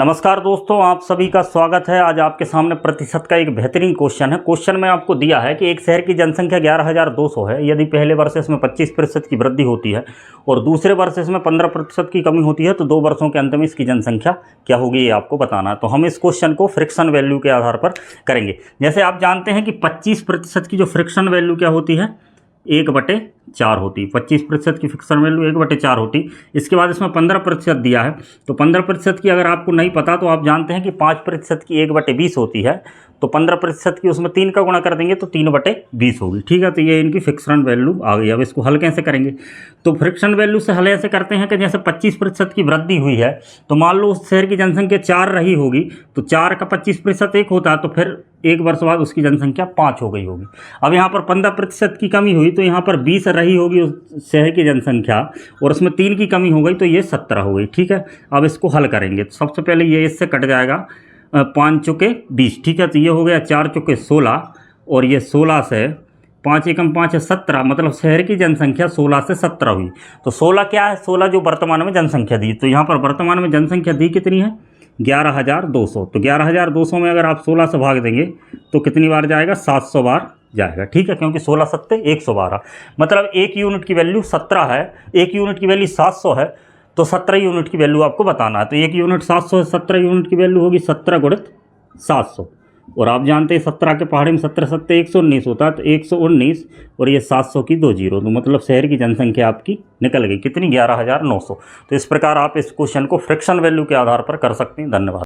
नमस्कार दोस्तों, आप सभी का स्वागत है। आज आपके सामने प्रतिशत का एक बेहतरीन क्वेश्चन है। क्वेश्चन में आपको दिया है कि एक शहर की जनसंख्या 11,200 है। यदि पहले वर्ष में 25% की वृद्धि होती है और दूसरे वर्ष में 15% की कमी होती है तो 2 वर्षों के अंत में इसकी जनसंख्या क्या होगी, ये आपको बताना है। तो हम इस क्वेश्चन को फ्रिक्शन वैल्यू के आधार पर करेंगे। जैसे आप जानते हैं कि 25% की जो फ्रिक्शन वैल्यू क्या होती है, 1/4 होती। 25% की फ्रिक्शन वैल्यू 1/4 होती। इसके बाद इसमें 15% दिया है, तो 15% की अगर आपको नहीं पता तो आप जानते हैं कि 5% की 1/20 होती है, तो 15% की उसमें 3 का गुणा कर देंगे तो 3/20 होगी। ठीक है, तो ये इनकी फ्रिक्शन वैल्यू आ गई। अब इसको हल कैसे करेंगे, तो फ्रिक्शन वैल्यू से हल ऐसे करते हैं कि जैसे 25% की वृद्धि हुई है तो मान लो उस शहर की जनसंख्या 4 रही होगी, तो 4 का 25% 1 होता है, तो फिर 1 वर्ष बाद उसकी जनसंख्या 5 हो गई होगी। अब यहाँ पर 15% की कमी हुई तो यहाँ पर 20 रही होगी उस शहर की जनसंख्या और उसमें 3 की कमी हो गई तो ये 17 हो गई। ठीक है, अब इसको हल करेंगे तो सबसे पहले ये इससे कट जाएगा 5 चौके 20। ठीक है, तो ये हो गया 4 चौके 16 और ये 16 से 5 एकम 5 है 17, मतलब शहर की जनसंख्या 16 से 17 हुई। तो 16 क्या है, 16 जो वर्तमान में जनसंख्या दी, तो यहाँ पर वर्तमान में जनसंख्या दी कितनी है, 11,200। तो 11,200 में अगर आप 16 से भाग देंगे तो कितनी बार जाएगा, 700 बार जाएगा। ठीक है, क्योंकि 16 सत्ते 112, मतलब 1 यूनिट की वैल्यू 17 है, 1 यूनिट की वैल्यू 700 है, तो 17 यूनिट की वैल्यू आपको बताना है। तो 1 यूनिट 700 है, 17 यूनिट की वैल्यू होगी 17 गुणित 700। और आप जानते हैं 17 के पहाड़े में 17 सत्ते 119 होता है, तो 119 और ये 700 की 2 जीरो, तो मतलब शहर की जनसंख्या आपकी निकल गई कितनी, 11,900। तो इस प्रकार आप इस क्वेश्चन को फ्रिक्शन वैल्यू के आधार पर कर सकते हैं। धन्यवाद।